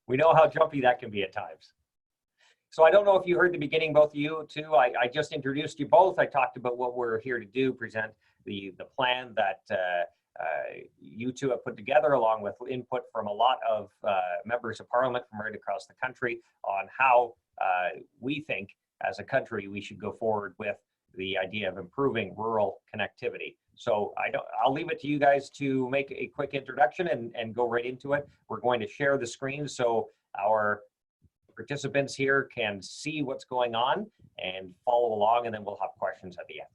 We know how jumpy that can be at times. So I don't know if you heard the beginning, both of you too. I just introduced you both. I talked about what we're here to do, present the plan that you two have put together, along with input from a lot of members of parliament from right across the country on how we think as a country we should go forward with the idea of improving rural connectivity. So I'll leave it to you guys to make a quick introduction and go right into it. We're going to share the screen so our participants here can see what's going on and follow along, and then we'll have questions at the end.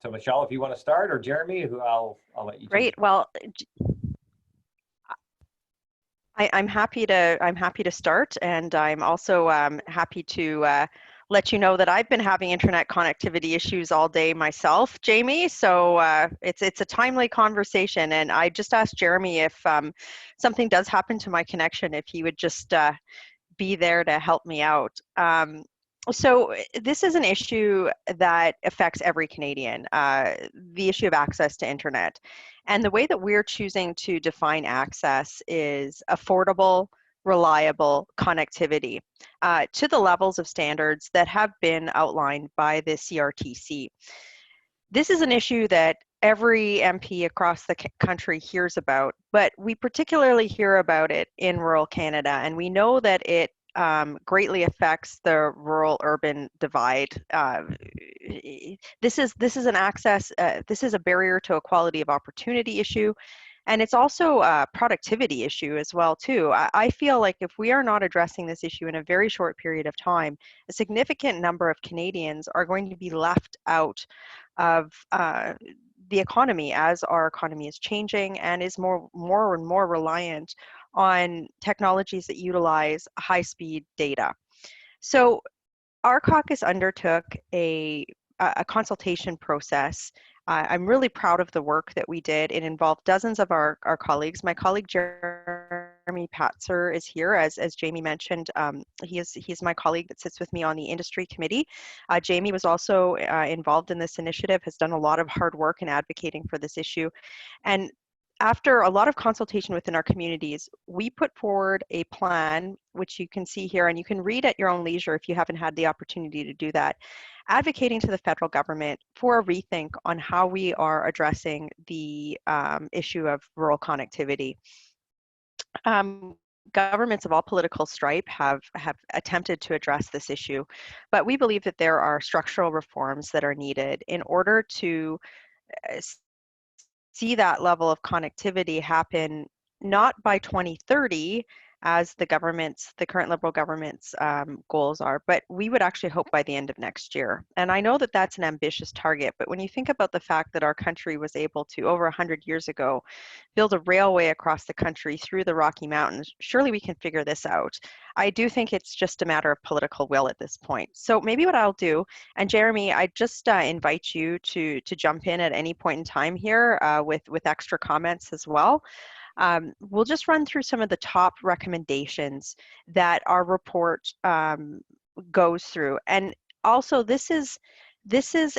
So Michelle, if you want to start, or Jeremy, who I'll let you. Great. Well, I'm happy to start, and I'm also happy to let you know that I've been having internet connectivity issues all day myself, Jamie. So it's a timely conversation, and I just asked Jeremy if something does happen to my connection, if he would just be there to help me out. So this is an issue that affects every Canadian, the issue of access to internet. And the way that we're choosing to define access is affordable, reliable connectivity to the levels of standards that have been outlined by the CRTC. This is an issue that every MP across the country hears about, but we particularly hear about it in rural Canada, and we know that it greatly affects the rural-urban divide. This is an access. This is a barrier to equality of opportunity issue, and it's also a productivity issue as well too. I feel like if we are not addressing this issue in a very short period of time, a significant number of Canadians are going to be left out of the economy as our economy is changing and is more and more reliant on technologies that utilize high-speed data. So our caucus undertook a consultation process. I'm really proud of the work that we did. It involved dozens of our colleagues. My colleague Jeremy Patzer is here, as Jamie mentioned. He's my colleague that sits with me on the industry committee. Jamie was also involved in this initiative, has done a lot of hard work in advocating for this issue. And after a lot of consultation within our communities, we put forward a plan, which you can see here, and you can read at your own leisure if you haven't had the opportunity to do that, advocating to the federal government for a rethink on how we are addressing the issue of rural connectivity. Governments of all political stripe have attempted to address this issue, but we believe that there are structural reforms that are needed in order to see that level of connectivity happen not by 2030 as the current Liberal government's goals are, but we would actually hope by the end of next year. And I know that that's an ambitious target, but when you think about the fact that our country was able to, over 100 years ago, build a railway across the country through the Rocky Mountains, surely we can figure this out. I do think it's just a matter of political will at this point. So maybe what I'll do, and Jeremy, I just invite you to jump in at any point in time here with extra comments as well. We'll just run through some of the top recommendations that our report goes through. And also this is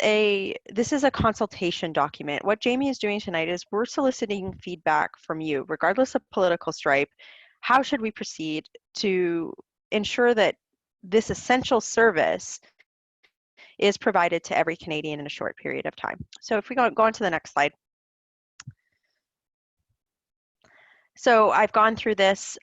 a consultation document. What Jamie is doing tonight is we're soliciting feedback from you, regardless of political stripe. How should we proceed to ensure that this essential service is provided to every Canadian in a short period of time? So if we go on to the next slide. So I've gone through this.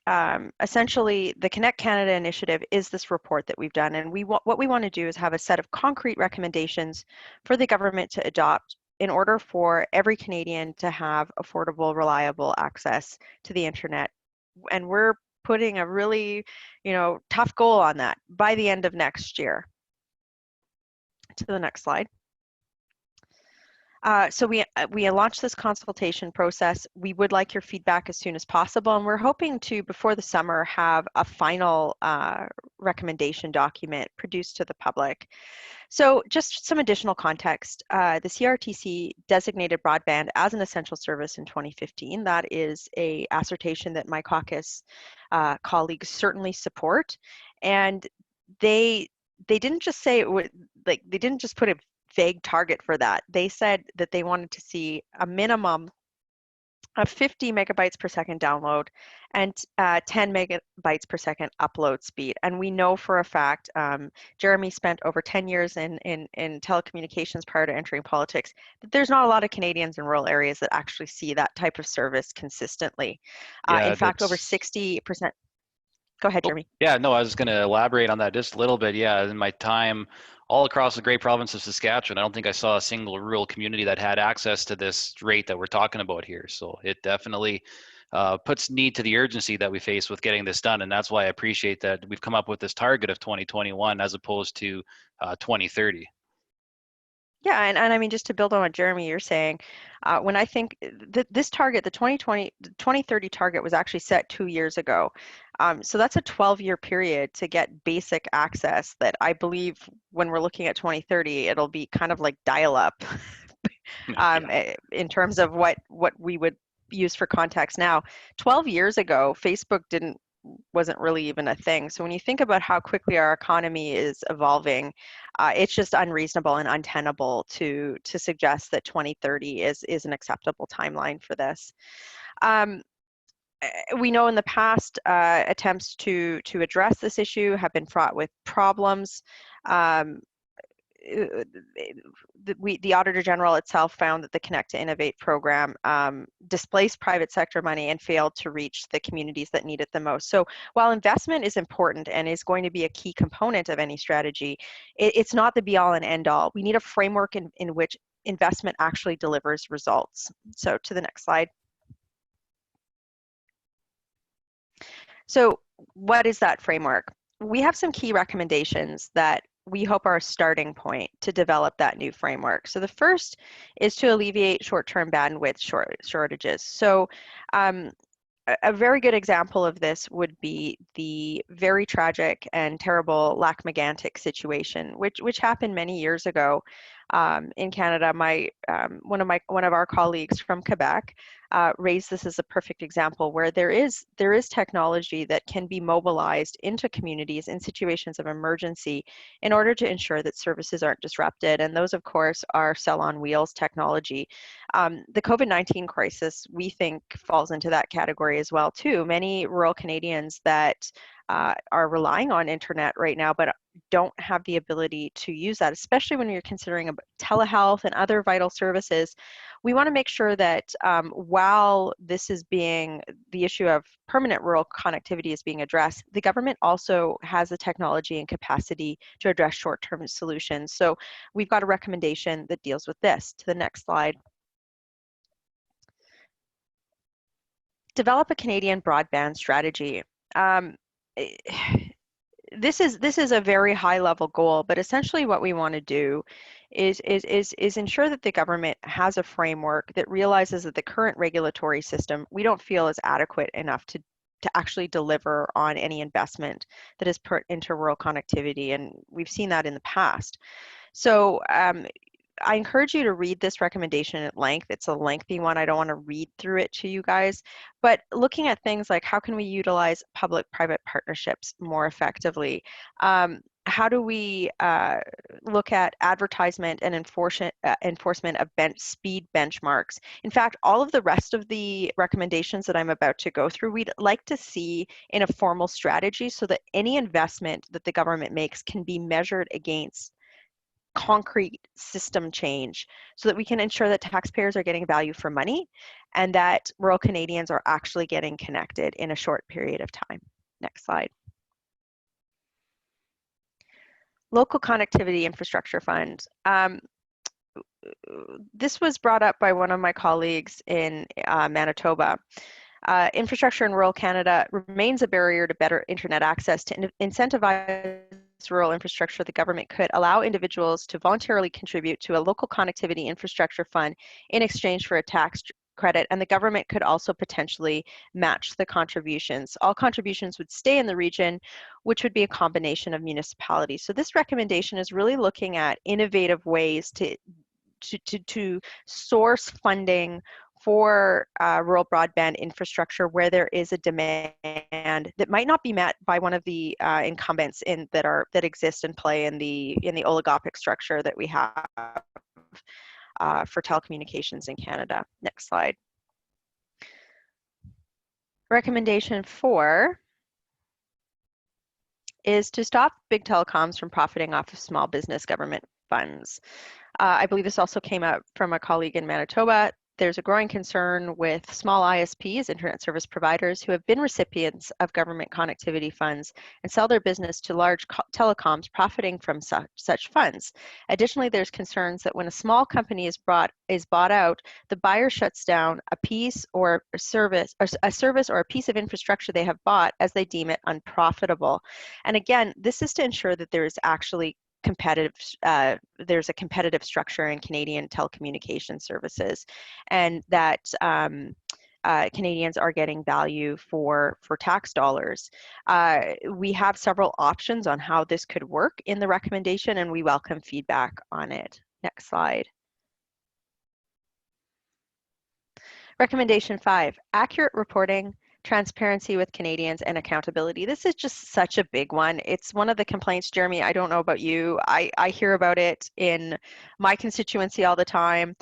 Essentially, the Connect Canada initiative is this report that we've done, and what we want to do is have a set of concrete recommendations for the government to adopt in order for every Canadian to have affordable, reliable access to the internet. And we're putting a really, tough goal on that by the end of next year. To the next slide. So we launched this consultation process. We would like your feedback as soon as possible, and we're hoping to, before the summer, have a final recommendation document produced to the public. So just some additional context. The CRTC designated broadband as an essential service in 2015. That is a assertion that my caucus colleagues certainly support, and they didn't just say it would, like, they didn't just put a vague target for that. They said that they wanted to see a minimum a 50 megabytes per second download and 10 megabytes per second upload speed. And we know for a fact, Jeremy spent over 10 years in telecommunications prior to entering politics, that there's not a lot of Canadians in rural areas that actually see that type of service consistently. In Yeah, fact, over that's 60%. Go ahead, Oh, Jeremy. yeah, no, I was going to elaborate on that just a little bit. Yeah, in my time all across the great province of Saskatchewan, I don't think I saw a single rural community that had access to this rate that we're talking about here. So it definitely puts need to the urgency that we face with getting this done. And that's why I appreciate that we've come up with this target of 2021 as opposed to 2030. Yeah, and I mean, just to build on what Jeremy, you're saying, when I think this target, the 2030 target was actually set 2 years ago. So that's a 12-year period to get basic access that I believe when we're looking at 2030, it'll be kind of like dial-up Yeah. in terms of what we would use for context now. 12 years ago, Facebook wasn't really even a thing. So when you think about how quickly our economy is evolving, it's just unreasonable and untenable to suggest that 2030 is an acceptable timeline for this. We know in the past attempts to address this issue have been fraught with problems. The Auditor General itself found that the Connect to Innovate program displaced private sector money and failed to reach the communities that need it the most. So while investment is important and is going to be a key component of any strategy, it's not the be-all and end-all. We need a framework in which investment actually delivers results. So to the next slide. So what is that framework? We have some key recommendations that we hope are a starting point to develop that new framework. So the first is to alleviate short-term bandwidth shortages. So a very good example of this would be the very tragic and terrible Lac-Mégantic situation, which happened many years ago in Canada. One of our colleagues from Quebec raised this as a perfect example where there is technology that can be mobilized into communities in situations of emergency in order to ensure that services aren't disrupted. And those, of course, are cell on wheels technology. The COVID-19 crisis, we think, falls into that category as well, too. Many rural Canadians that are relying on internet right now, but don't have the ability to use that, especially when you're considering telehealth and other vital services. We want to make sure that while this is the issue of permanent rural connectivity is being addressed, the government also has the technology and capacity to address short-term solutions. So we've got a recommendation that deals with this. To the next slide. Develop a Canadian broadband strategy. This is a very high level goal, but essentially what we want to do is ensure that the government has a framework that realizes that the current regulatory system we don't feel is adequate enough to actually deliver on any investment that is put into rural connectivity, and we've seen that in the past. So I encourage you to read this recommendation at length. It's a lengthy one. I don't want to read through it to you guys, but looking at things like how can we utilize public-private partnerships more effectively? How do we look at advertisement and enforcement of speed benchmarks? In fact, all of the rest of the recommendations that I'm about to go through, we'd like to see in a formal strategy so that any investment that the government makes can be measured against concrete system change so that we can ensure that taxpayers are getting value for money and that rural Canadians are actually getting connected in a short period of time. Next slide. Local Connectivity Infrastructure Fund. This was brought up by one of my colleagues in Manitoba. Infrastructure in rural Canada remains a barrier to better internet access. To incentivize rural infrastructure, the government could allow individuals to voluntarily contribute to a local connectivity infrastructure fund in exchange for a tax credit, and the government could also potentially match the contributions. All contributions would stay in the region, which would be a combination of municipalities. So this recommendation is really looking at innovative ways to source funding for rural broadband infrastructure where there is a demand that might not be met by one of the incumbents that exist and play in the oligopoly structure that we have for telecommunications in Canada. Next slide. Recommendation 4 is to stop big telecoms from profiting off of small business government funds. I believe this also came out from a colleague in Manitoba. There's a growing concern with small ISPs, internet service providers, who have been recipients of government connectivity funds and sell their business to large telecoms profiting from such funds. Additionally, there's concerns that when a small company is bought out, the buyer shuts down a piece or a service or a piece of infrastructure they have bought as they deem it unprofitable. And again, this is to ensure that there is actually there's a competitive structure in Canadian telecommunication services, and that Canadians are getting value for tax dollars. We have several options on how this could work in the recommendation, and we welcome feedback on it. Next slide. Recommendation 5, accurate reporting, transparency with Canadians, and accountability. This is just such a big one. It's one of the complaints, Jeremy, I don't know about you, I hear about it in my constituency all the time.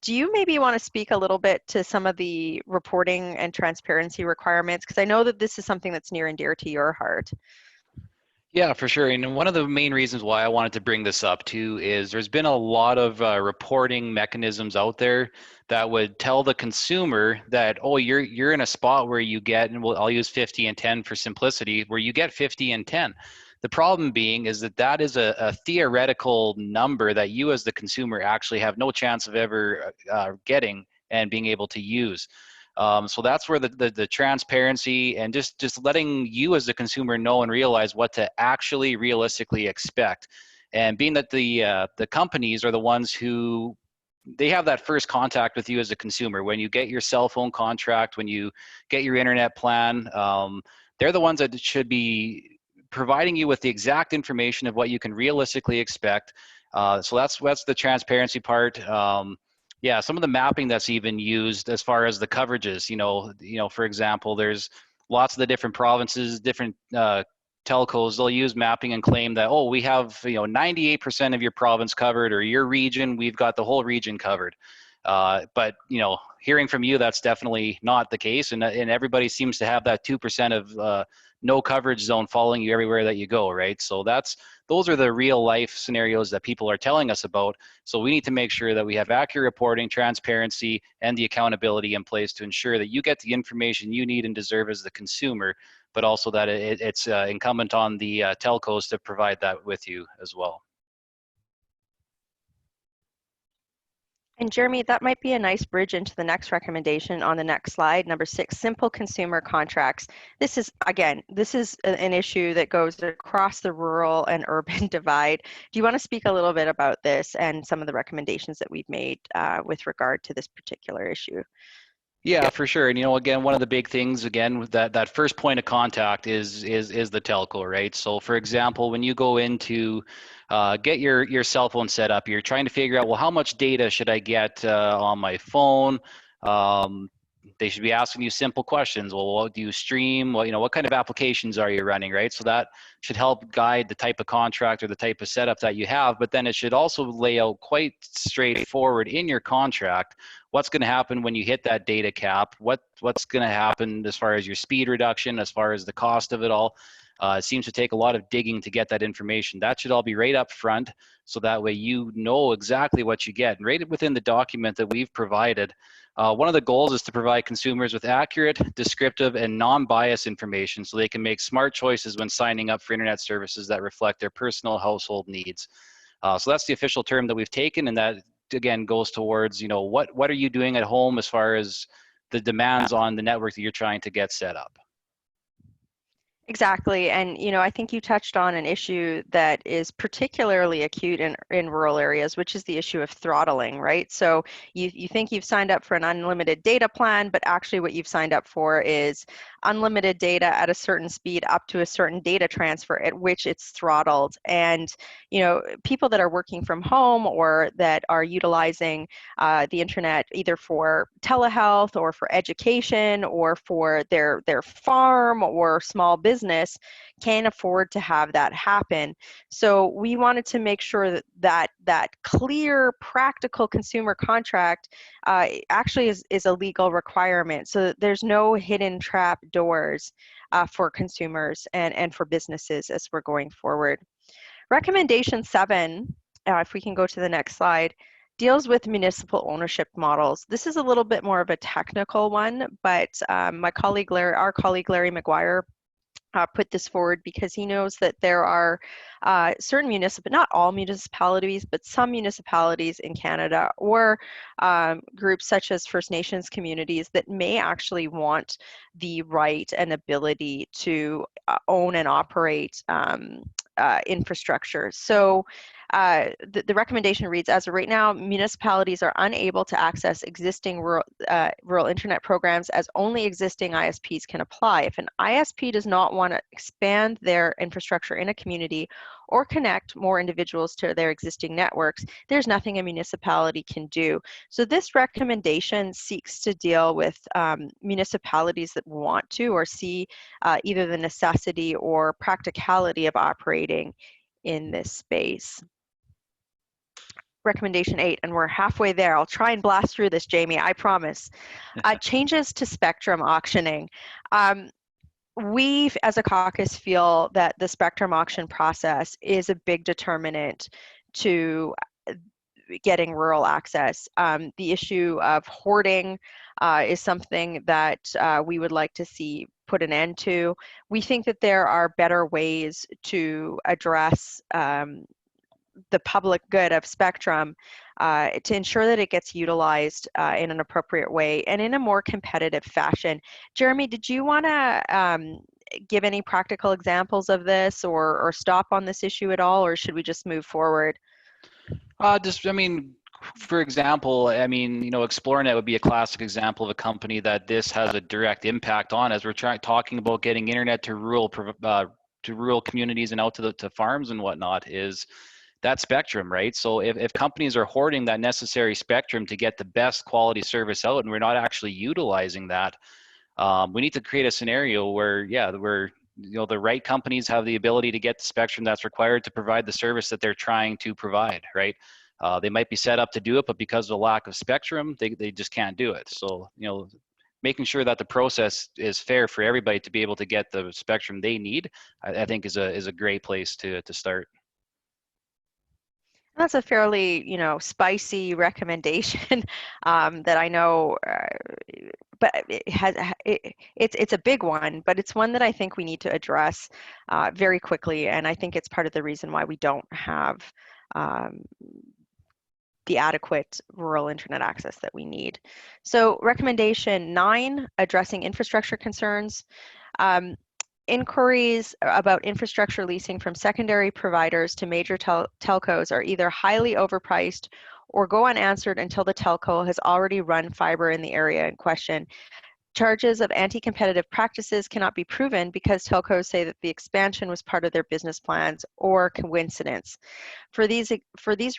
Do you maybe want to speak a little bit to some of the reporting and transparency requirements? Because I know that this is something that's near and dear to your heart. Yeah, for sure. And one of the main reasons why I wanted to bring this up too is there's been a lot of reporting mechanisms out there that would tell the consumer that, oh, you're in a spot where you get, and I'll use 50 and 10 for simplicity, where you get 50 and 10. The problem being is that is a theoretical number that you as the consumer actually have no chance of ever getting and being able to use. So that's where the transparency and just letting you as the consumer know and realize what to actually realistically expect. And being that the companies are the ones who they have that first contact with you as a consumer. When you get your cell phone contract, when you get your internet plan, they're the ones that should be providing you with the exact information of what you can realistically expect. So that's the transparency part. Yeah, some of the mapping that's even used as far as the coverages, you know, for example, there's lots of the different provinces, different telcos, they'll use mapping and claim that, oh, we have, 98% of your province covered, or your region, we've got the whole region covered. But, hearing from you, that's definitely not the case. And everybody seems to have that 2% of no coverage zone following you everywhere that you go, right? So those are the real life scenarios that people are telling us about. So we need to make sure that we have accurate reporting, transparency, and the accountability in place to ensure that you get the information you need and deserve as the consumer, but also that it's incumbent on the telcos to provide that with you as well. And Jeremy, that might be a nice bridge into the next recommendation on the next slide, number 6, simple consumer contracts. This is an issue that goes across the rural and urban divide. Do you want to speak a little bit about this and some of the recommendations that we've made with regard to this particular issue? Yeah, for sure. And again, one of the big things, again, that first point of contact is the telco, right? So for example, when you go into get your cell phone set up, you're trying to figure out, well, how much data should I get on my phone? They should be asking you simple questions. Well, what do you stream? Well, what kind of applications are you running, right? So that should help guide the type of contract or the type of setup that you have. But then it should also lay out quite straightforward in your contract what's going to happen when you hit that data cap, what's going to happen as far as your speed reduction, as far as the cost of it all. It seems to take a lot of digging to get that information. That should all be right up front, so that way you know exactly what you get. And right within the document that we've provided, one of the goals is to provide consumers with accurate, descriptive, and non-biased information so they can make smart choices when signing up for internet services that reflect their personal household needs. So that's the official term that we've taken, and that again goes towards, what are you doing at home as far as the demands on the network that you're trying to get set up. Exactly. And, I think you touched on an issue that is particularly acute in rural areas, which is the issue of throttling, right? So you think you've signed up for an unlimited data plan, but actually what you've signed up for is unlimited data at a certain speed up to a certain data transfer at which it's throttled. And, people that are working from home or that are utilizing the internet either for telehealth or for education or for their farm or small business, business can't afford to have that happen. So we wanted to make sure that clear, practical consumer contract actually is a legal requirement, so that there's no hidden trap doors for consumers and for businesses as we're going forward. Recommendation 7, if we can go to the next slide, deals with municipal ownership models. This is a little bit more of a technical one, but our colleague Larry McGuire put this forward because he knows that there are certain not all municipalities, but some municipalities in Canada or groups such as First Nations communities that may actually want the right and ability to own and operate infrastructure. So the recommendation reads, as of right now, municipalities are unable to access existing rural internet programs as only existing ISPs can apply. If an ISP does not want to expand their infrastructure in a community or connect more individuals to their existing networks, there's nothing a municipality can do. So this recommendation seeks to deal with municipalities that want to or see either the necessity or practicality of operating in this space. Recommendation 8, and we're halfway there. I'll try and blast through this, Jamie, I promise. Changes to spectrum auctioning. We, as a caucus, feel that the spectrum auction process is a big determinant to getting rural access. The issue of hoarding is something that we would like to see put an end to. We think that there are better ways to address the public good of spectrum to ensure that it gets utilized in an appropriate way and in a more competitive fashion. Jeremy, did you want to give any practical examples of this or stop on this issue at all, or should we just move forward? For example, Xplornet would be a classic example of a company that this has a direct impact on as we're talking about getting internet to rural communities and out to farms and whatnot, is that spectrum, right? So if companies are hoarding that necessary spectrum to get the best quality service out and we're not actually utilizing that, we need to create a scenario where the right companies have the ability to get the spectrum that's required to provide the service that they're trying to provide, right? They might be set up to do it, but because of the lack of spectrum, they just can't do it. So, making sure that the process is fair for everybody to be able to get the spectrum they need, I think is a great place to start. That's a fairly, spicy recommendation that I know, but it's a big one, but it's one that I think we need to address very quickly, and I think it's part of the reason why we don't have the adequate rural internet access that we need. So recommendation 9, addressing infrastructure concerns. Inquiries about infrastructure leasing from secondary providers to major telcos are either highly overpriced or go unanswered until the telco has already run fiber in the area in question. Charges of anti-competitive practices cannot be proven because telcos say that the expansion was part of their business plans or coincidence. For these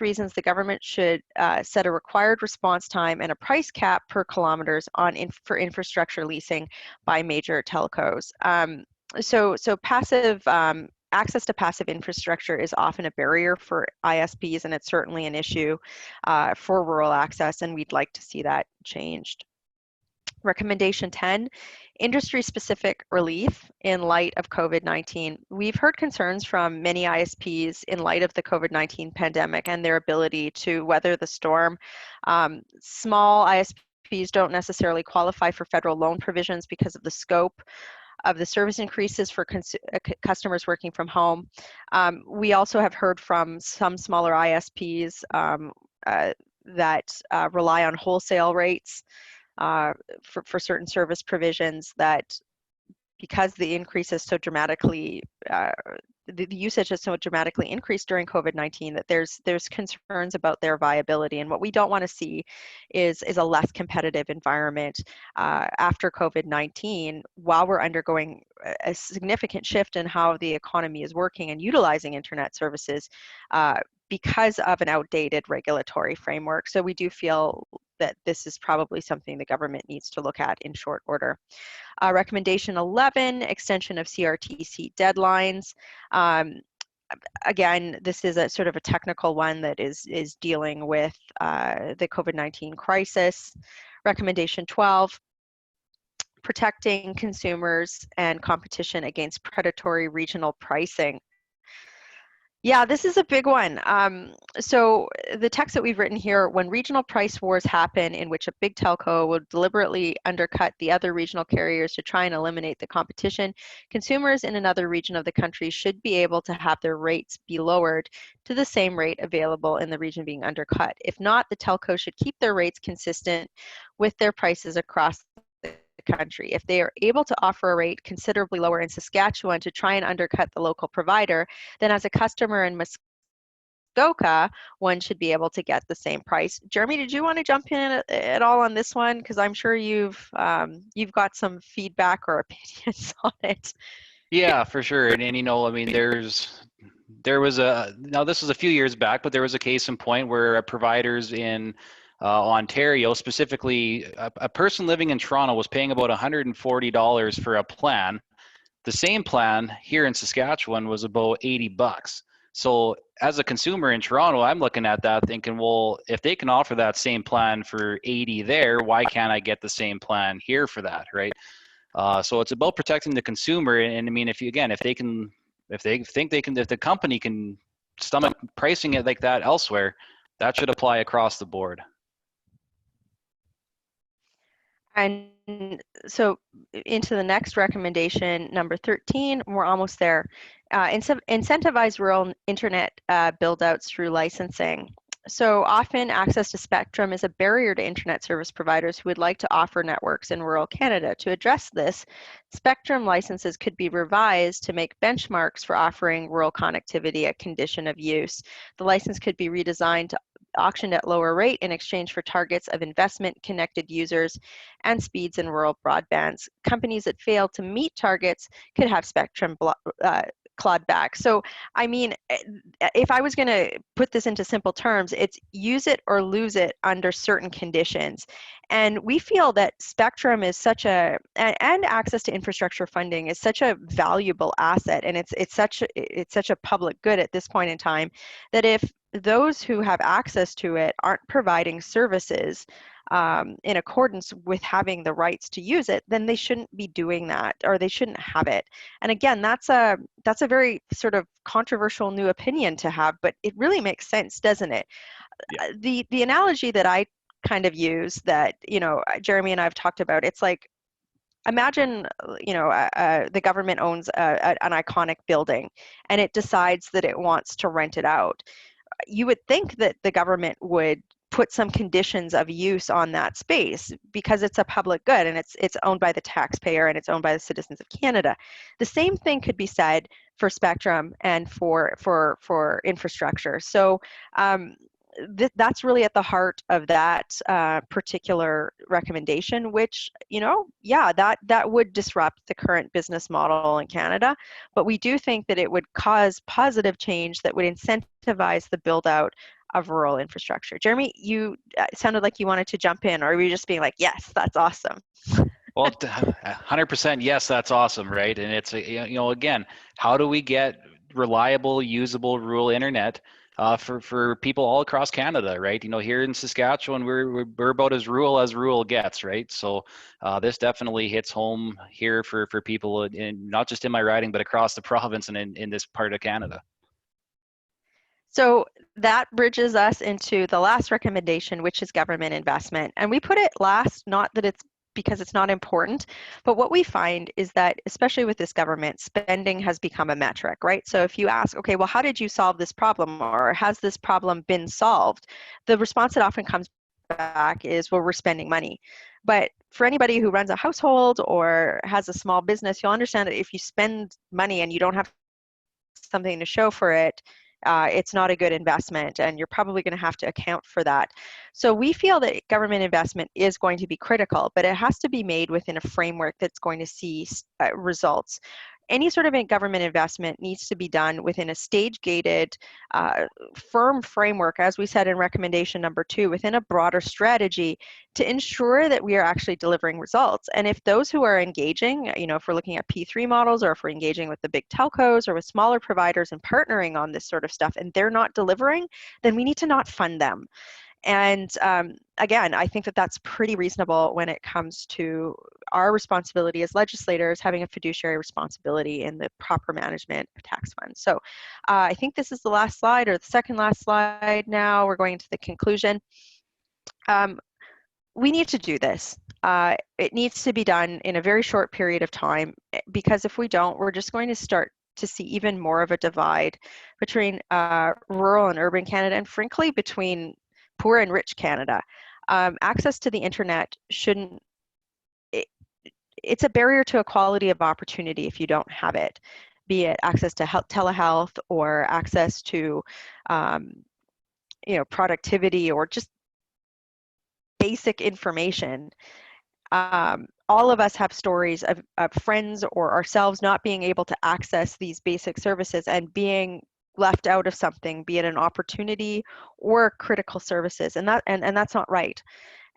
reasons, the government should set a required response time and a price cap per kilometers for infrastructure leasing by major telcos. So passive access to passive infrastructure is often a barrier for ISPs, and it's certainly an issue for rural access, and we'd like to see that changed. Recommendation 10, industry-specific relief in light of COVID-19. We've heard concerns from many ISPs in light of the COVID-19 pandemic and their ability to weather the storm. Small ISPs don't necessarily qualify for federal loan provisions because of the scope of the service increases for customers working from home. We also have heard from some smaller ISPs that rely on wholesale rates for certain service provisions, that because the increase is so dramatically, the usage has so dramatically increased during COVID-19 that there's concerns about their viability. And what we don't want to see is a less competitive environment after COVID-19 while we're undergoing a significant shift in how the economy is working and utilizing internet services because of an outdated regulatory framework. So we do feel that this is probably something the government needs to look at in short order. Recommendation 11, extension of CRTC deadlines. Again, this is a sort of a technical one that is dealing with the COVID-19 crisis. Recommendation 12, protecting consumers and competition against predatory regional pricing. Yeah, this is a big one. So the text that we've written here, when regional price wars happen in which a big telco will deliberately undercut the other regional carriers to try and eliminate the competition, consumers in another region of the country should be able to have their rates be lowered to the same rate available in the region being undercut. If not, the telco should keep their rates consistent with their prices across the country. If they are able to offer a rate considerably lower in Saskatchewan to try and undercut the local provider, then as a customer in Muskoka, one should be able to get the same price. Jeremy, did you want to jump in at all on this one? Because I'm sure you've got some feedback or opinions on it. Yeah, for sure. And you know, I mean, there was now this was a few years back, but there was a case in point where providers in Ontario, specifically a person living in Toronto, was paying about $140 for a plan. The same plan here in Saskatchewan was about $80. So as a consumer in Toronto, I'm looking at that thinking, well, if they can offer that same plan for 80 there, why can't I get the same plan here for that, right? So it's about protecting the consumer. And I mean, if the company can stomach pricing it like that elsewhere, that should apply across the board. And so into the next recommendation, number 13, we're almost there. Incentivize rural internet build-outs through licensing. So often access to spectrum is a barrier to internet service providers who would like to offer networks in rural Canada. To address this, spectrum licenses could be revised to make benchmarks for offering rural connectivity at condition of use. The license could be redesigned to auctioned at lower rate in exchange for targets of investment, connected users, and speeds in rural broadbands. Companies that fail to meet targets could have spectrum clawed back. So, I mean, if I was going to put this into simple terms, it's use it or lose it under certain conditions. And we feel that spectrum is such and access to infrastructure funding is such a valuable asset, and it's such a public good at this point in time, that if those who have access to it aren't providing services in accordance with having the rights to use it, then they shouldn't be doing that, or they shouldn't have it. And again, that's a very sort of controversial new opinion to have, but it really makes sense, doesn't it? Yeah. The analogy that I kind of use that, you know, Jeremy and I have talked about, it's like, imagine, you know, the government owns an iconic building and it decides that it wants to rent it out. You would think that the government would put some conditions of use on that space because it's a public good and it's owned by the taxpayer and it's owned by the citizens of Canada. The same thing could be said for spectrum and for infrastructure. So that's really at the heart of that particular recommendation, which, you know, yeah, that would disrupt the current business model in Canada, but we do think that it would cause positive change that would incentivize the build out of rural infrastructure. Jeremy, you sounded like you wanted to jump in, or were you just being like, yes, that's awesome? Well, 100% yes, that's awesome, right? And it's, you know, again, how do we get reliable, usable rural internet for people all across Canada, right? You know, here in Saskatchewan, we're about as rural gets, right? So this definitely hits home here for people, not just in my riding, but across the province and in this part of Canada. So that bridges us into the last recommendation, which is government investment. And we put it last, not that it's because it's not important, but what we find is that, especially with this government, spending has become a metric, right? So if you ask, okay, well, how did you solve this problem, or has this problem been solved? The response that often comes back is, well, we're spending money. But for anybody who runs a household or has a small business, you'll understand that if you spend money and you don't have something to show for it, it's not a good investment, and you're probably going to have to account for that. So we feel that government investment is going to be critical, but it has to be made within a framework that's going to see results. any sort of government investment needs to be done within a stage-gated, firm framework, as we said in recommendation number 2, within a broader strategy to ensure that we are actually delivering results. And if those who are engaging, if we're looking at P3 models, or if we're engaging with the big telcos or with smaller providers and partnering on this sort of stuff, and they're not delivering, then we need to not fund them. And again, I think that that's pretty reasonable when it comes to our responsibility as legislators, having a fiduciary responsibility in the proper management of tax funds. So I think this is the last slide, or the second last slide now. We're going into the conclusion. We need to do this. It needs to be done in a very short period of time, because if we don't, we're just going to start to see even more of a divide between rural and urban Canada, and frankly, between poor and rich Canada. Access to the internet shouldn't, it's a barrier to equality of opportunity if you don't have it, be it access to telehealth or access to productivity or just basic information. All of us have stories of friends or ourselves not being able to access these basic services and being left out of something, be it an opportunity or critical services, and that's not right.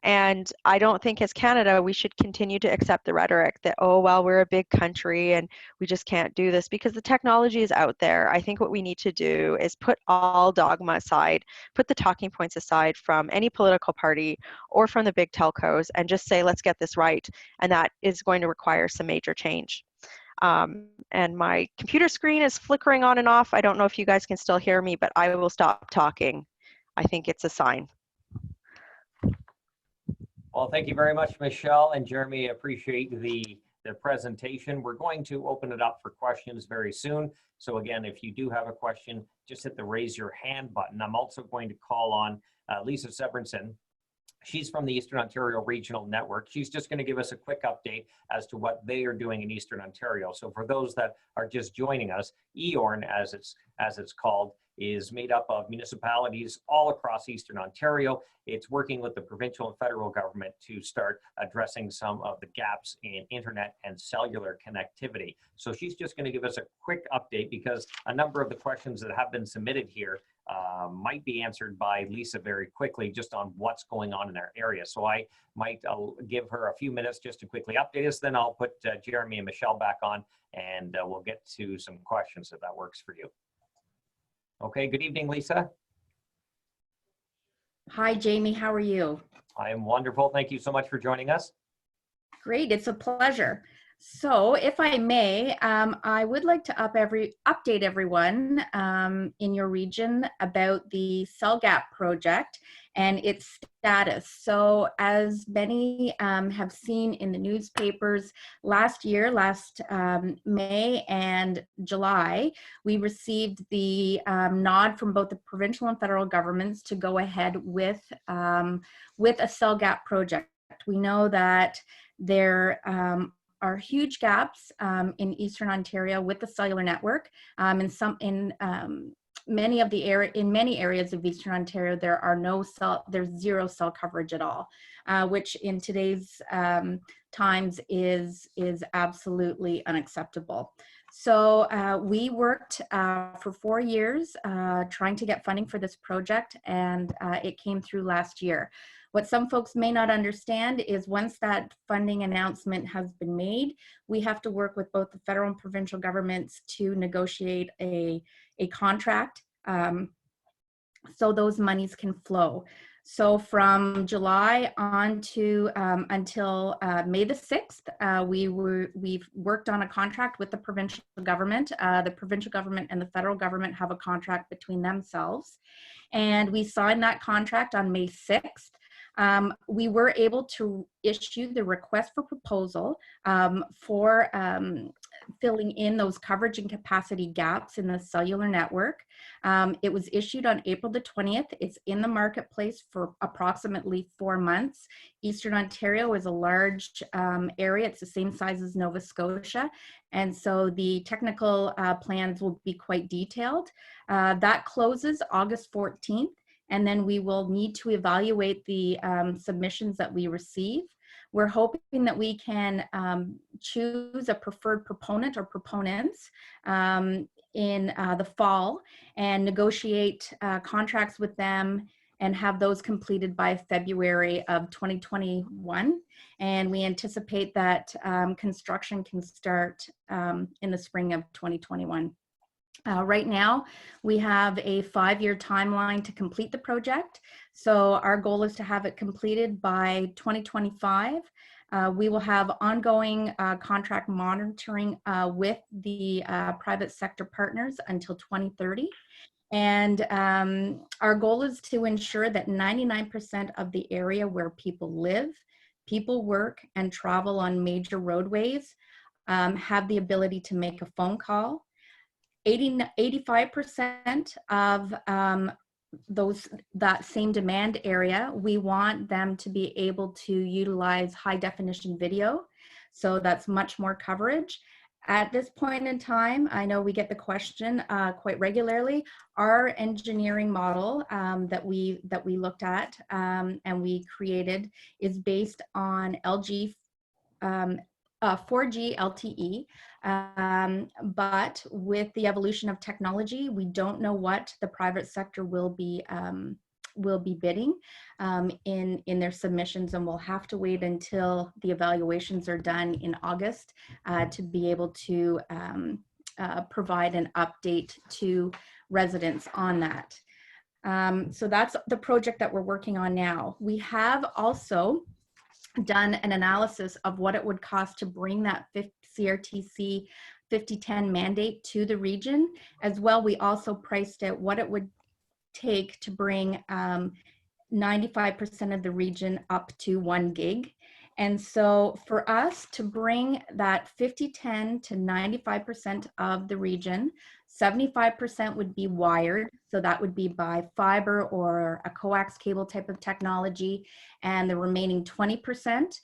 And I don't think as Canada we should continue to accept the rhetoric that, oh well, we're a big country and we just can't do this, because the technology is out there. I think what we need to do is put all dogma aside, put the talking points aside from any political party or from the big telcos, and just say, let's get this right. And that is going to require some major change. And my computer screen is flickering on and off. I don't know if you guys can still hear me, but I will stop talking. I think it's a sign. Well, thank you very much, Michelle and Jeremy. Appreciate the presentation. We're going to open it up for questions very soon. So again, if you do have a question, just hit the raise your hand button. I'm also going to call on Lisa Severinson. She's from the Eastern Ontario Regional Network. She's just going to give us a quick update as to what they are doing in Eastern Ontario. So for those that are just joining us, EORN, as it's called, is made up of municipalities all across Eastern Ontario. It's working with the provincial and federal government to start addressing some of the gaps in internet and cellular connectivity. So she's just going to give us a quick update, because a number of the questions that have been submitted here might be answered by Lisa very quickly, just on what's going on in our area. So I might give her a few minutes just to quickly update us, then I'll put Jeremy and Michelle back on, and we'll get to some questions if that works for you. Okay, good evening, Lisa. Hi, Jamie, how are you? I am wonderful. Thank you so much for joining us. Great, it's a pleasure. So if I may, I would like to update everyone in your region about the Cell Gap project and its status. So as many have seen in the newspapers last May and July, we received the nod from both the provincial and federal governments to go ahead with a Cell Gap project. We know that there are huge gaps in Eastern Ontario with the cellular network. In many areas of Eastern Ontario, there's zero cell coverage at all, which in today's times is absolutely unacceptable. So we worked for 4 years trying to get funding for this project, and it came through last year. What some folks may not understand is once that funding announcement has been made, we have to work with both the federal and provincial governments to negotiate a contract so those monies can flow. So from July on to until May the 6th, we've worked on a contract with the provincial government. The provincial government and the federal government have a contract between themselves. And we signed that contract on May 6th. We were able to issue the request for proposal for filling in those coverage and capacity gaps in the cellular network. It was issued on April the 20th. It's in the marketplace for approximately 4 months. Eastern Ontario is a large area. It's the same size as Nova Scotia. And so the technical plans will be quite detailed. That closes August 14th. And then we will need to evaluate the submissions that we receive. We're hoping that we can choose a preferred proponent or proponents in the fall and negotiate contracts with them and have those completed by February of 2021. And we anticipate that construction can start in the spring of 2021. Right now, we have a 5-year timeline to complete the project. So our goal is to have it completed by 2025. We will have ongoing contract monitoring with the private sector partners until 2030. And our goal is to ensure that 99% of the area where people live, people work, and travel on major roadways have the ability to make a phone call. 85% of that same demand area, we want them to be able to utilize high definition video. So that's much more coverage. At this point in time, I know we get the question quite regularly. Our engineering model that we looked at and we created is based on LG 4G LTE, but with the evolution of technology, we don't know what the private sector will be bidding in their submissions, and we'll have to wait until the evaluations are done in August to be able to provide an update to residents on that. So that's the project that we're working on now. We have also done an analysis of what it would cost to bring that CRTC 5010 mandate to the region. As well, we also priced out what it would take to bring 95% of the region up to 1 gig. And so for us to bring that 5010 to 95% of the region, 75% would be wired. So that would be by fiber or a coax cable type of technology. And the remaining 20%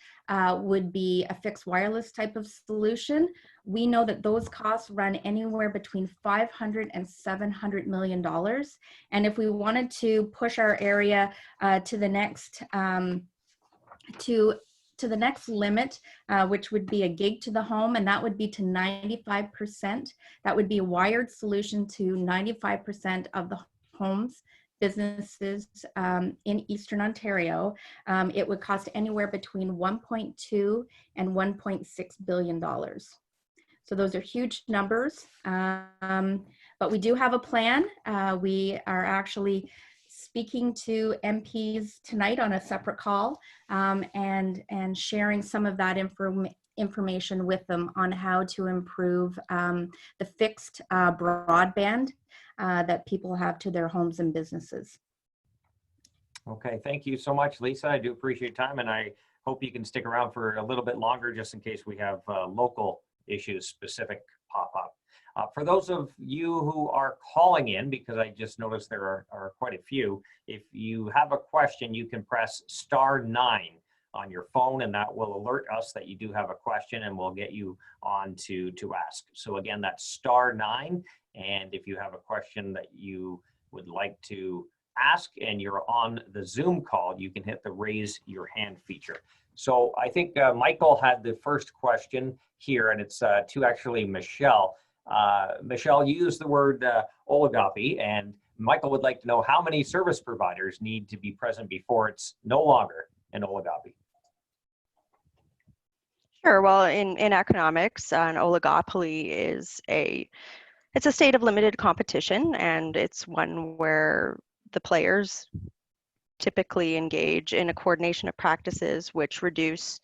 would be a fixed wireless type of solution. We know that those costs run anywhere between $500 and $700 million. And if we wanted to push our area to the next to the next limit, which would be a gig to the home, and that would be to 95%. That would be a wired solution to 95% of the homes, businesses in Eastern Ontario. It would cost anywhere between $1.2 and $1.6 billion. So those are huge numbers, but we do have a plan. We are actually speaking to MPs tonight on a separate call and sharing some of that information with them on how to improve the fixed broadband that people have to their homes and businesses. Okay, thank you so much, Lisa. I do appreciate your time, and I hope you can stick around for a little bit longer just in case we have local issues specific pop up. For those of you who are calling in, because I just noticed there are quite a few, if you have a question, you can press *9 on your phone, and that will alert us that you do have a question, and we'll get you on to ask. So again, that's *9, and if you have a question that you would like to ask and you're on the Zoom call, you can hit the raise your hand feature. So I think Michael had the first question here, and it's to actually Michelle. Michelle used the word oligopoly, and Michael would like to know how many service providers need to be present before it's no longer an oligopoly. Sure. Well, in economics, an oligopoly is it's a state of limited competition, and it's one where the players typically engage in a coordination of practices which reduce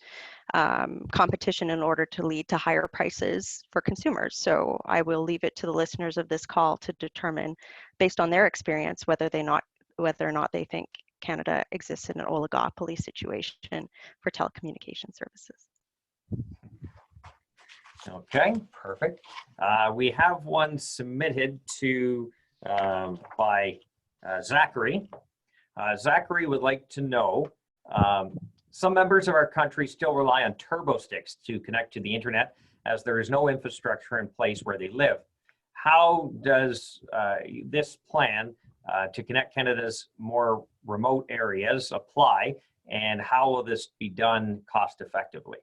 competition in order to lead to higher prices for consumers. So I will leave it to the listeners of this call to determine, based on their experience, whether or not they think Canada exists in an oligopoly situation for telecommunication services. Okay, perfect. We have one submitted to by Zachary. Zachary would like to know, some members of our country still rely on turbo sticks to connect to the internet as there is no infrastructure in place where they live. How does this plan to connect Canada's more remote areas apply? and how will this be done cost effectively?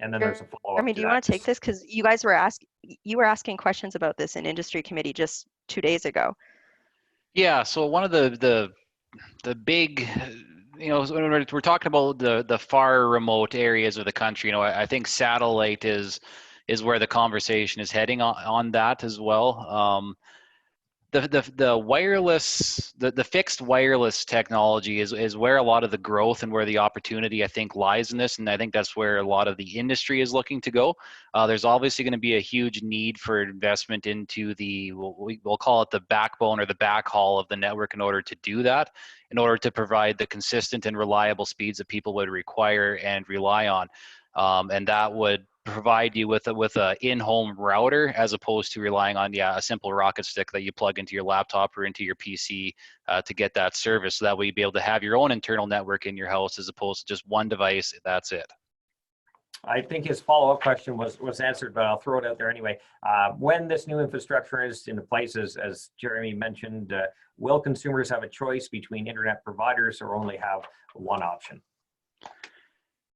And then there's a follow-up. Jeremy, do you want to take this? Because you guys were asking questions about this in industry committee just 2 days ago. Yeah, so one of the big, when we're talking about the far remote areas of the country, I think satellite is where the conversation is heading on that as well. The wireless, the fixed wireless technology is where a lot of the growth and where the opportunity, I think, lies in this, and I think that's where a lot of the industry is looking to go. There's obviously going to be a huge need for investment into we'll call it the backbone or the backhaul of the network in order to do that, in order to provide the consistent and reliable speeds that people would require and rely on, and that would provide you with a in-home router as opposed to relying on a simple rocket stick that you plug into your laptop or into your PC to get that service. So that way you'd be able to have your own internal network in your house as opposed to just one device. That's it. I think his follow-up question was answered, but I'll throw it out there anyway. When this new infrastructure is in place, as Jeremy mentioned, will consumers have a choice between internet providers or only have one option?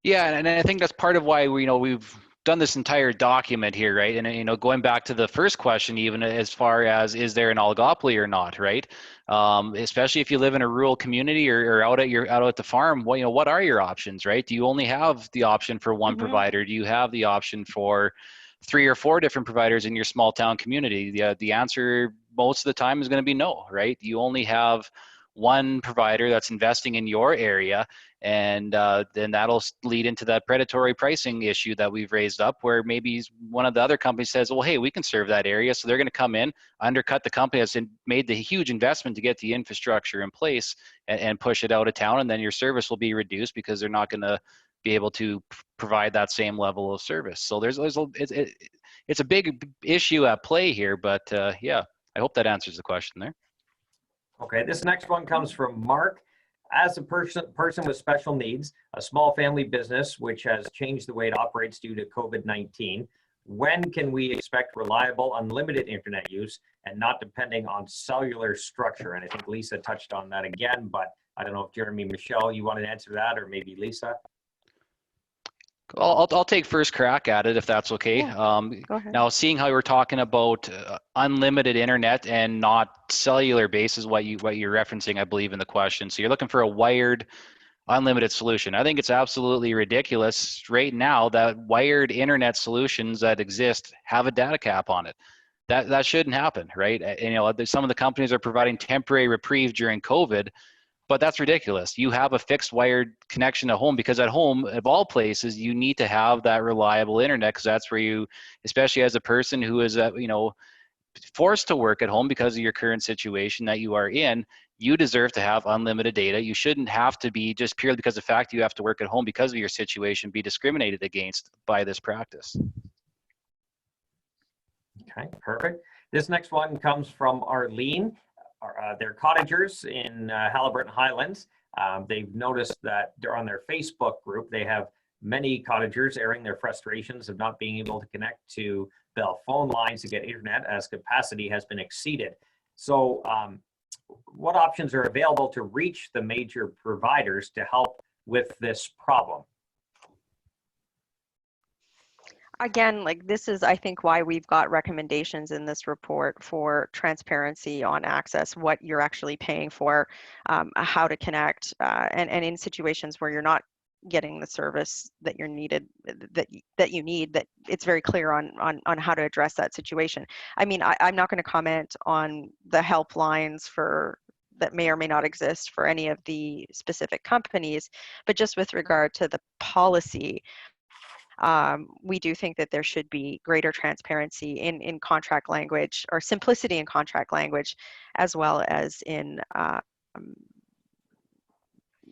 Yeah, and I think that's part of why we've done this entire document here, right? And going back to the first question, even as far as is there an oligopoly or not, right? Especially if you live in a rural community or out at the farm, what are your options, right? Do you only have the option for one provider? Do you have the option for 3 or 4 different providers in your small town community? The answer most of the time is going to be no, right? You only have one provider that's investing in your area, and then that'll lead into that predatory pricing issue that we've raised up, where maybe one of the other companies says, well, hey, we can serve that area, so they're going to come in, undercut the company that's made the huge investment to get the infrastructure in place and push it out of town, and then your service will be reduced because they're not going to be able to provide that same level of service. So it's a big issue at play here, but yeah, I hope that answers the question there. Okay, this next one comes from Mark. As a person with special needs, a small family business which has changed the way it operates due to COVID-19, when can we expect reliable, unlimited internet use and not depending on cellular structure? And I think Lisa touched on that again, but I don't know if Jeremy, Michelle, you want to answer that, or maybe Lisa? I'll take first crack at it if that's okay. Yeah, go ahead. Now, seeing how we're talking about unlimited internet and not cellular base is what you're referencing, I believe, in the question. So you're looking for a wired, unlimited solution. I think it's absolutely ridiculous right now that wired internet solutions that exist have a data cap on it. That shouldn't happen, right? And, some of the companies are providing temporary reprieve during COVID. But that's ridiculous. You have a fixed wired connection at home, because at home, of all places, you need to have that reliable internet, because that's where you, especially as a person who is, forced to work at home because of your current situation that you are in, you deserve to have unlimited data. You shouldn't have to be, just purely because of the fact you have to work at home because of your situation, be discriminated against by this practice. Okay, perfect. This next one comes from Arlene. They're cottagers in Halliburton Highlands. They've noticed that they're on their Facebook group. They have many cottagers airing their frustrations of not being able to connect to Bell phone lines to get internet as capacity has been exceeded. So what options are available to reach the major providers to help with this problem? Again, this is, I think, why we've got recommendations in this report for transparency on access, what you're actually paying for, how to connect, and in situations where you're not getting the service that you're needed, that you need, that it's very clear on how to address that situation. I mean, I'm not going to comment on the helplines that may or may not exist for any of the specific companies, but just with regard to the policy, we do think that there should be greater transparency in contract language, or simplicity in contract language, as well as in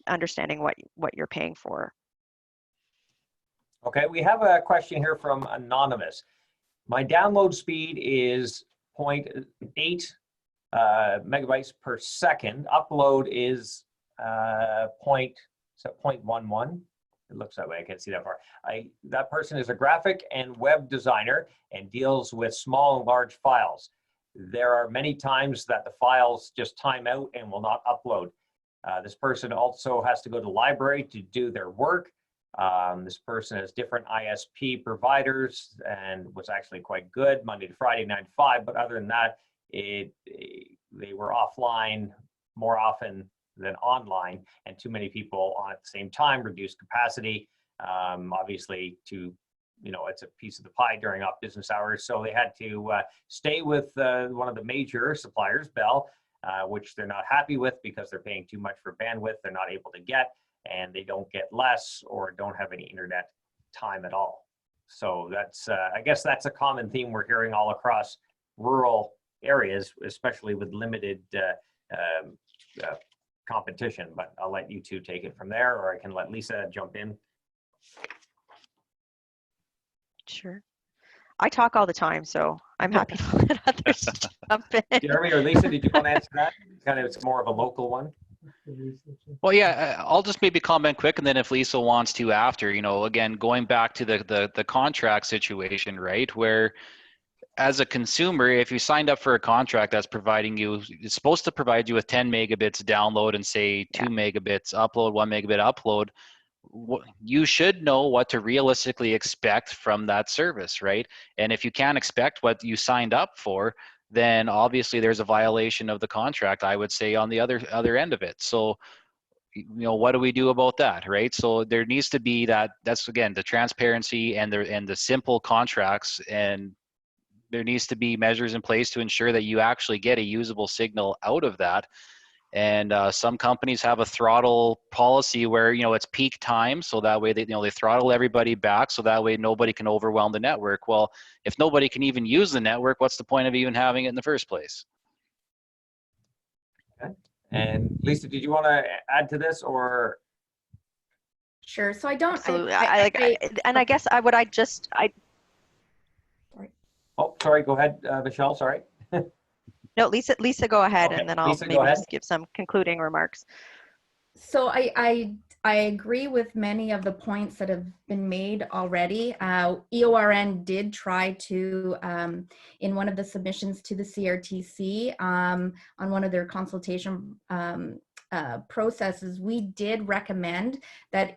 understanding what you're paying for. Okay, we have a question here from Anonymous. My download speed is 0.8 megabytes per second. Upload is 0.11. It looks that way. I can't see that far. That person is a graphic and web designer and deals with small and large files. There are many times that the files just time out and will not upload. This person also has to go to the library to do their work. This person has different ISP providers and was actually quite good Monday to Friday, 9 to 5. But other than that, they were offline more often than online, and too many people on at the same time, reduced capacity. Obviously, it's a piece of the pie during off business hours. So they had to stay with one of the major suppliers, Bell, which they're not happy with because they're paying too much for bandwidth they're not able to get, and they don't get less or don't have any internet time at all. So that's, I guess that's a common theme we're hearing all across rural areas, especially with limited competition. But I'll let you two take it from there, or I can let Lisa jump in. Sure. I talk all the time, so I'm happy to let others jump in. Jeremy or Lisa, did you want to answer that? Kind of, it's more of a local one. Well, yeah, I'll just maybe comment quick, and then if Lisa wants to after, again, going back to the contract situation, right, where as a consumer, if you signed up for a contract that's providing you, it's supposed to provide you with 10 megabits download and say 2 megabits upload, 1 megabit upload, you should know what to realistically expect from that service, right? And if you can't expect what you signed up for, then obviously there's a violation of the contract, I would say, on the other end of it. So, what do we do about that, right? So there needs to be that's again, the transparency and the simple contracts, and there needs to be measures in place to ensure that you actually get a usable signal out of that. And some companies have a throttle policy where, it's peak time. So that way they throttle everybody back. So that way nobody can overwhelm the network. Well, if nobody can even use the network, what's the point of even having it in the first place? Okay. And Lisa, did you want to add to this, or? Sure. So I don't. Absolutely. I guess Oh, sorry. Go ahead, Michelle. Sorry. No, Lisa, go ahead, Okay. and then I'll Lisa, maybe just give some concluding remarks. So I agree with many of the points that have been made already. EORN did try to, in one of the submissions to the CRTC, on one of their consultation processes, we did recommend that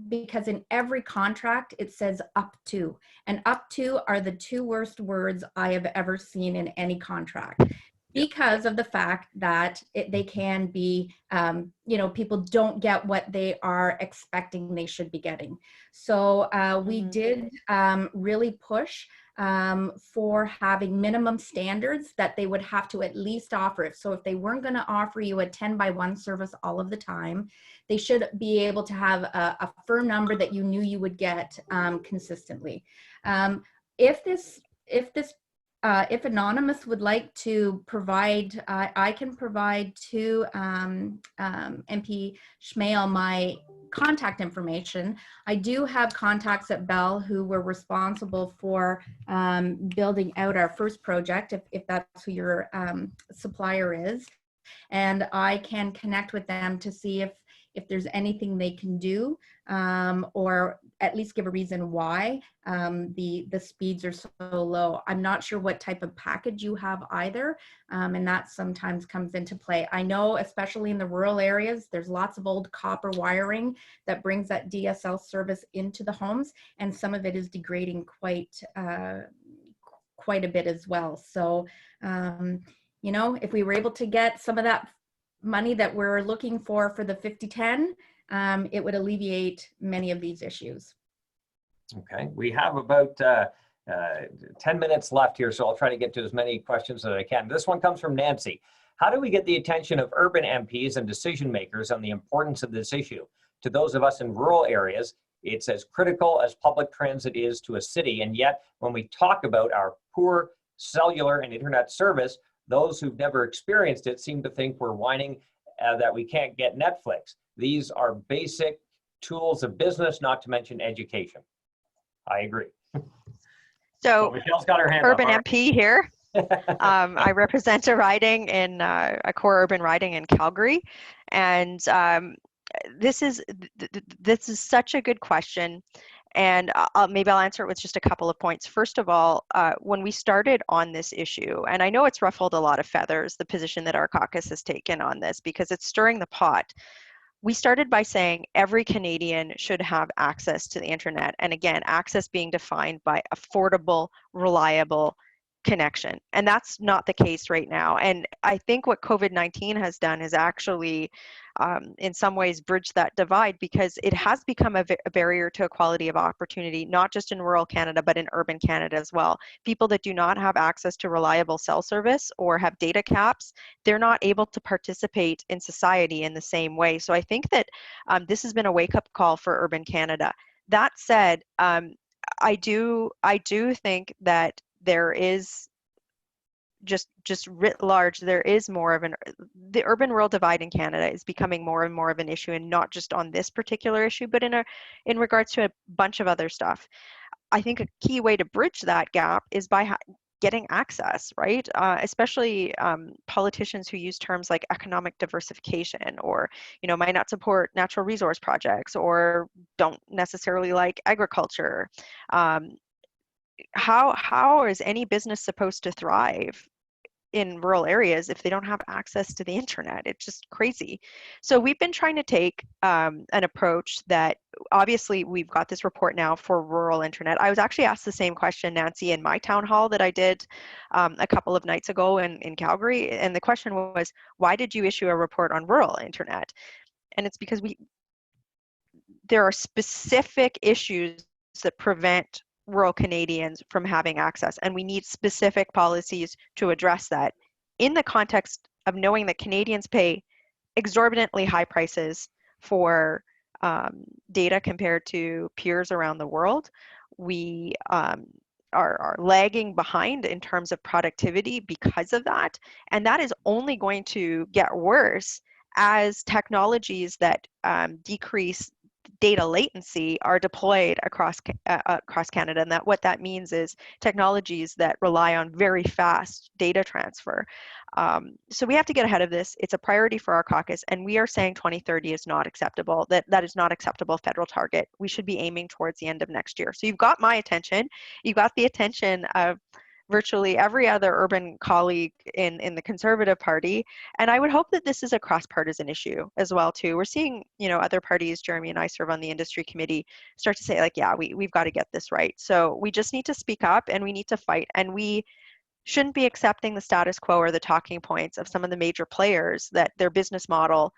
because in every contract it says up to, and up to are the two worst words I have ever seen in any contract, because of the fact that they can be, people don't get what they are expecting they should be getting. So we did really push for having minimum standards that they would have to at least offer it. So if they weren't going to offer you a 10x1 service all of the time, they should be able to have a firm number that you knew you would get consistently. If Anonymous would like to provide, I can provide to MP Schmale my contact information. I do have contacts at Bell who were responsible for building out our first project, if that's who your supplier is. And I can connect with them to see if there's anything they can do, or at least give a reason why the speeds are so low. I'm not sure what type of package you have either, and that sometimes comes into play. I know, especially in the rural areas, there's lots of old copper wiring that brings that DSL service into the homes, and some of it is degrading quite a bit as well. So, if we were able to get some of that money that we're looking for the 50-10, it would alleviate many of these issues. Okay, we have about 10 minutes left here, so I'll try to get to as many questions as I can. This one comes from Nancy. How do we get the attention of urban MPs and decision makers on the importance of this issue? To those of us in rural areas, it's as critical as public transit is to a city, and yet when we talk about our poor cellular and internet service, those who've never experienced it seem to think we're whining that we can't get Netflix. These are basic tools of business, not to mention education. I agree. So Michelle's got her hand urban up. MP here. I represent a riding in a core urban riding in Calgary, and this is such a good question. And maybe I'll answer it with just a couple of points. First of all, when we started on this issue, and I know it's ruffled a lot of feathers, the position that our caucus has taken on this, because it's stirring the pot. We started by saying every Canadian should have access to the internet. And again, access being defined by affordable, reliable connection. And that's not the case right now. And I think what COVID-19 has done is actually, in some ways, bridge that divide, because it has become a barrier to equality of opportunity, not just in rural Canada, but in urban Canada as well. People that do not have access to reliable cell service or have data caps, they're not able to participate in society in the same way. So I think that this has been a wake-up call for urban Canada. That said, I do think that there is just writ large, there is more of the urban rural divide in Canada is becoming more and more of an issue, and not just on this particular issue, but in regards to a bunch of other stuff. I think a key way to bridge that gap is by getting access, right? Especially politicians who use terms like economic diversification, or might not support natural resource projects, or don't necessarily like agriculture. How is any business supposed to thrive in rural areas if they don't have access to the internet? It's just crazy. So we've been trying to take an approach that, obviously we've got this report now for rural internet. I was actually asked the same question, Nancy, in my town hall that I did a couple of nights ago in Calgary. And the question was, why did you issue a report on rural internet? And it's because there are specific issues that prevent rural Canadians from having access, and we need specific policies to address that, in the context of knowing that Canadians pay exorbitantly high prices for data compared to peers around the world. We are lagging behind in terms of productivity because of that, and that is only going to get worse as technologies that decrease data latency are deployed across Canada. And what that means is technologies that rely on very fast data transfer. So we have to get ahead of this. It's a priority for our caucus, and we are saying 2030 is not acceptable. That is not acceptable federal target. We should be aiming towards the end of next year. So you've got my attention. You've got the attention of virtually every other urban colleague in the Conservative Party. And I would hope that this is a cross-partisan issue as well, too. We're seeing, other parties, Jeremy and I serve on the industry committee, start to say, like, yeah, we've got to get this right. So we just need to speak up, and we need to fight. And we shouldn't be accepting the status quo or the talking points of some of the major players that their business model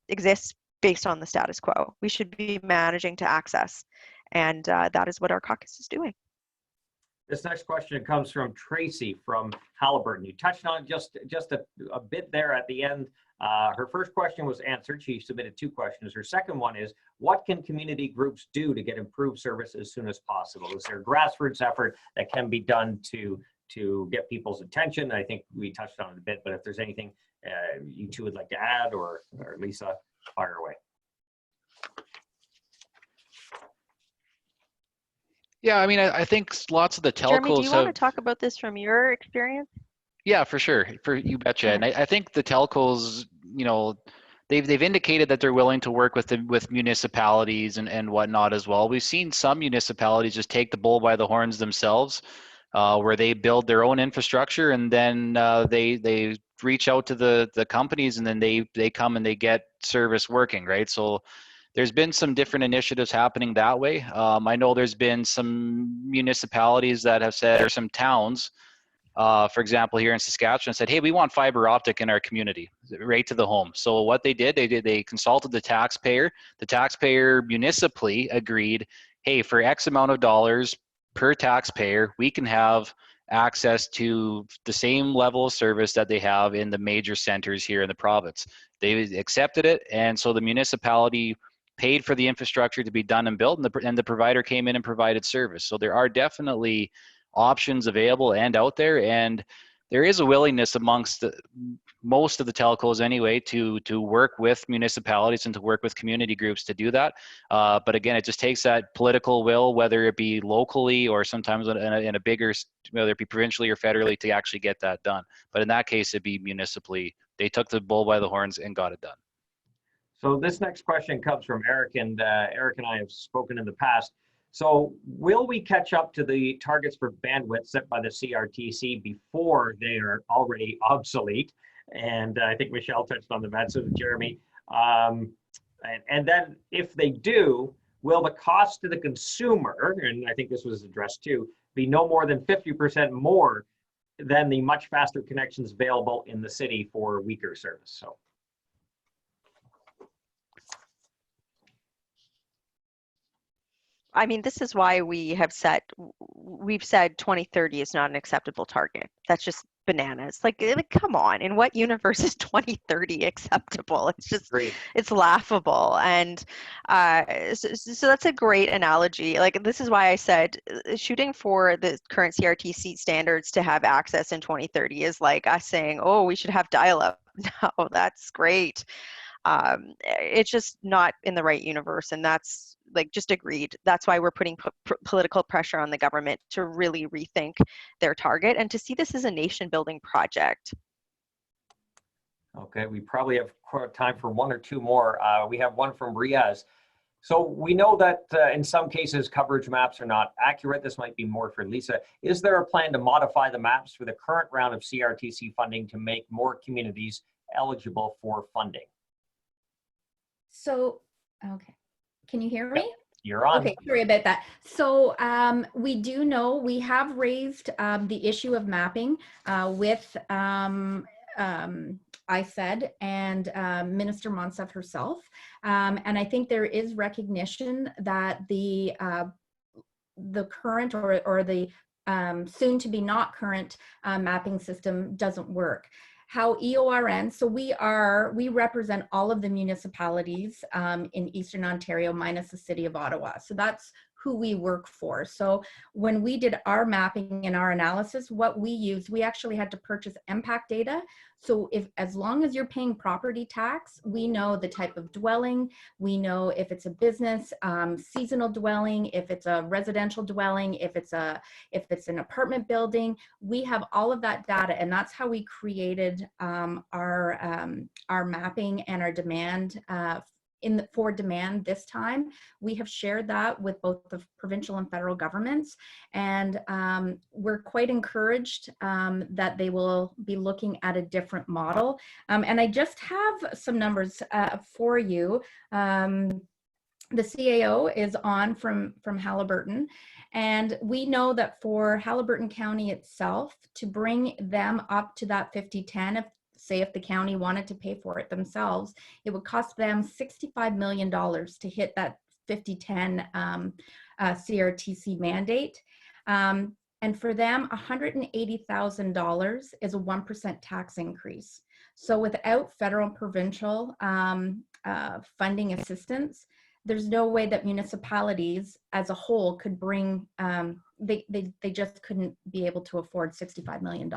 exists based on the status quo. We should be managing to access. And that is what our caucus is doing. This next question comes from Tracy from Haliburton. You touched on just a bit there at the end. Her first question was answered. She submitted 2 questions. Her second one is, what can community groups do to get improved service as soon as possible? Is there a grassroots effort that can be done to get people's attention? I think we touched on it a bit, but if there's anything you two would like to add, or Lisa, fire away. Yeah, I mean, I think lots of the telcos Jeremy, do you want to talk about this from your experience? Yeah, for sure. You betcha. And I think the telcos, they've indicated that they're willing to work with municipalities and whatnot as well. We've seen some municipalities just take the bull by the horns themselves, where they build their own infrastructure, and then they reach out to the companies, and then they come and they get service working, right? So there's been some different initiatives happening that way. I know there's been some municipalities that have said, or some towns, for example, here in Saskatchewan, said, hey, we want fiber optic in our community, right to the home. So what they did, they consulted the taxpayer. The taxpayer municipally agreed, hey, for X amount of dollars per taxpayer, we can have access to the same level of service that they have in the major centers here in the province. They accepted it, and so the municipality paid for the infrastructure to be done and built, and the provider came in and provided service. So there are definitely options available and out there, and there is a willingness amongst most of the telcos anyway to work with municipalities and to work with community groups to do that. But again, it just takes that political will, whether it be locally or sometimes in a bigger, whether it be provincially or federally, to actually get that done. But in that case, it'd be municipally. They took the bull by the horns and got it done. So this next question comes from Eric, and Eric and I have spoken in the past. So will we catch up to the targets for bandwidth set by the CRTC before they are already obsolete? And I think Michelle touched on that, so did Jeremy. And then if they do, will the cost to the consumer, and I think this was addressed too, be no more than 50% more than the much faster connections available in the city for weaker service? So. I mean, this is why we've said 2030 is not an acceptable target. That's just bananas. Like, come on, in what universe is 2030 acceptable? It's just, Great. it's laughable. And so that's a great analogy. Like, this is why I said shooting for the current CRTC standards to have access in 2030 is like us saying, oh, we should have dial-up. No, that's great. It's just not in the right universe, and that's like just agreed. That's why we're putting political pressure on the government to really rethink their target and to see this as a nation building project. Okay, we probably have time for one or two more. We have one from Riaz. So we know that in some cases coverage maps are not accurate. This might be more for Lisa. Is there a plan to modify the maps for the current round of CRTC funding to make more communities eligible for funding? So, okay. Can you hear me? Yep, you're on. Okay, sorry about that. So we do know we have raised the issue of mapping with ISED and Minister Monsef herself. And I think there is recognition that the current or the soon to be not current mapping system doesn't work. How EORN, so we represent all of the municipalities in Eastern Ontario minus the City of Ottawa. So that's who we work for. So when we did our mapping and our analysis, what we used, we actually had to purchase impact data. So as long as you're paying property tax, we know the type of dwelling, we know if it's a business, seasonal dwelling, if it's a residential dwelling, if it's an apartment building, we have all of that data, and that's how we created our mapping and our demand for demand this time. We have shared that with both the provincial and federal governments, and we're quite encouraged that they will be looking at a different model. And I just have some numbers for you. The CAO is on from Haliburton, and we know that for Haliburton County itself, to bring them up to that 50-10, if the county wanted to pay for it themselves, it would cost them $65 million to hit that 50-10 CRTC mandate. And for them, $180,000 is a 1% tax increase. So without federal and provincial funding assistance, there's no way that municipalities as a whole could bring, they just couldn't be able to afford $65 million.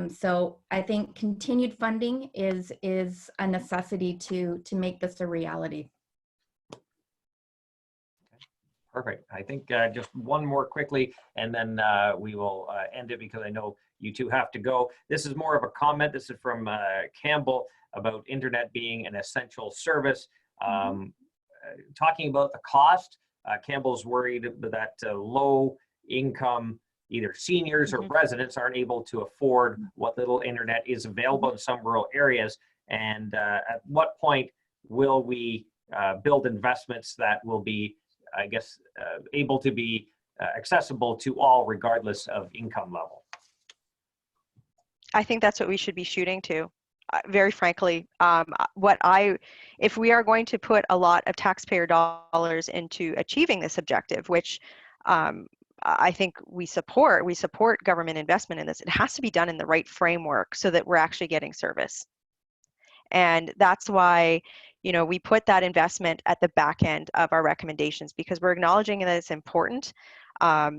So I think continued funding is a necessity to make this a reality. Perfect. I think just one more quickly, and then we will end it because I know you two have to go. This is more of a comment. This is from Campbell about internet being an essential service. Talking about the cost, Campbell's worried that low income either seniors or residents aren't able to afford what little internet is available in some rural areas. And at what point will we build investments that will be, I guess, able to be accessible to all regardless of income level? I think that's what we should be shooting to. Very frankly, if we are going to put a lot of taxpayer dollars into achieving this objective, which I think we support government investment in this, it has to be done in the right framework so that we're actually getting service. And that's why, we put that investment at the back end of our recommendations, because we're acknowledging that it's important. But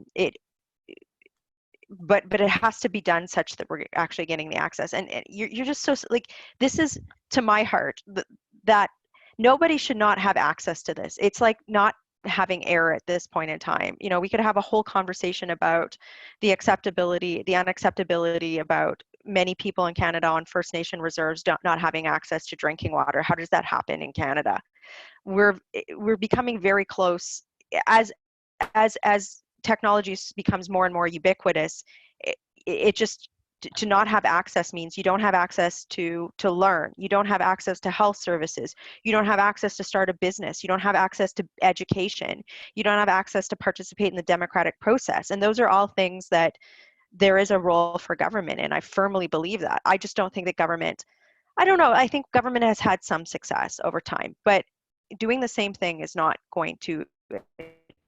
it has to be done such that we're actually getting the access. And you're just so, like, this is to my heart, that nobody should not have access to this. It's like not having air at this point in time. We could have a whole conversation about the acceptability, the unacceptability about many people in Canada on First Nation reserves not having access to drinking water. How does that happen in Canada? We're becoming very close as technology becomes more and more ubiquitous, it just, to not have access means you don't have access to learn. You don't have access to health services. You don't have access to start a business. You don't have access to education. You don't have access to participate in the democratic process. And those are all things that there is a role for government in. I firmly believe that. I just don't think that government, I don't know, I think government has had some success over time, but doing the same thing is not going to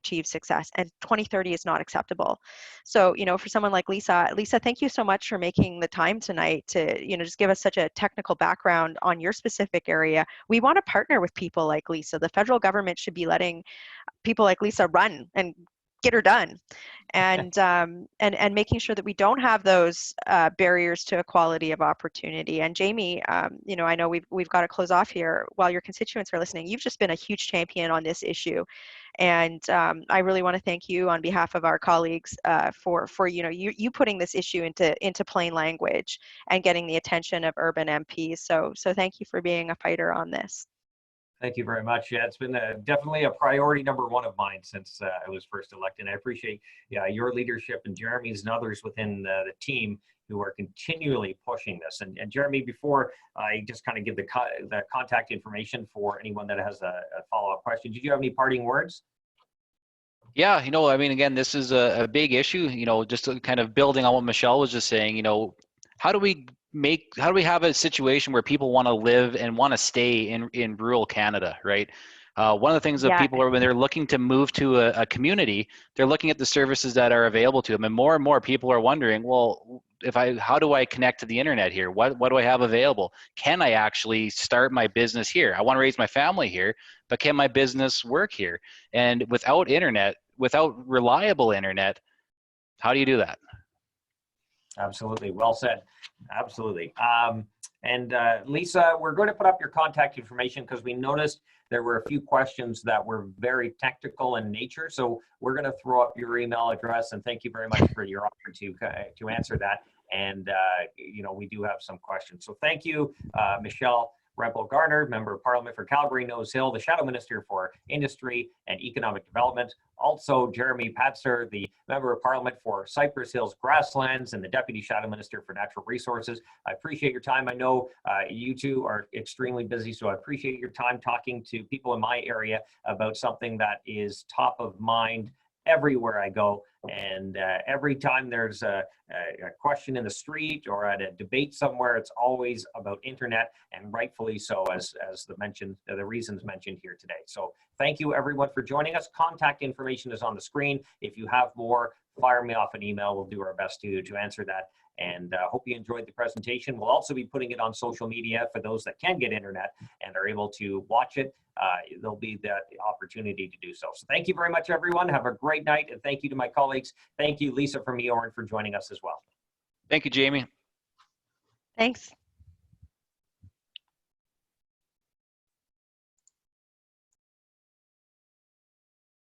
achieve success, and 2030 is not acceptable. So, for someone like Lisa, thank you so much for making the time tonight to, just give us such a technical background on your specific area. We want to partner with people like Lisa. The federal government should be letting people like Lisa run and get her done, and making sure that we don't have those barriers to equality of opportunity. And Jamie, I know we've got to close off here. While your constituents are listening, you've just been a huge champion on this issue, and I really want to thank you on behalf of our colleagues for you putting this issue into plain language and getting the attention of urban MPs. So thank you for being a fighter on this. Thank you very much. Yeah, it's been definitely a priority #1 of mine since I was first elected. I appreciate your leadership and Jeremy's and others within the team who are continually pushing this. And Jeremy, before I just kind of give the contact information for anyone that has a follow-up question, did you have any parting words? Yeah, I mean, again, this is a big issue, just kind of building on what Michelle was just saying, how do we have a situation where people want to live and want to stay in rural Canada, right? One of the things that people are, when they're looking to move to a community, they're looking at the services that are available to them. And more people are wondering, well, how do I connect to the internet here? What do I have available? Can I actually start my business here? I want to raise my family here, but can my business work here? And without internet, without reliable internet, how do you do that? Absolutely. Well said. Absolutely. And Lisa, we're going to put up your contact information because we noticed there were a few questions that were very technical in nature. So we're going to throw up your email address, and thank you very much for your offer to answer that. And, we do have some questions. So thank you, Michelle. Rempel Garner, Member of Parliament for Calgary, Nose Hill, the Shadow Minister for Industry and Economic Development. Also, Jeremy Patzer, the Member of Parliament for Cypress Hills Grasslands and the Deputy Shadow Minister for Natural Resources. I appreciate your time. I know you two are extremely busy, so I appreciate your time talking to people in my area about something that is top of mind everywhere I go. And every time there's a question in the street or at a debate somewhere, it's always about internet, and rightfully so, as the reasons mentioned here today. So thank you everyone for joining us. Contact information is on the screen. If you have more, fire me off an email. We'll do our best to answer that. And hope you enjoyed the presentation. We'll also be putting it on social media for those that can get internet and are able to watch it. There'll be that opportunity to do so. So thank you very much, everyone. Have a great night. And thank you to my colleagues. Thank you, Lisa from Eorn, for joining us as well. Thank you, Jamie. Thanks.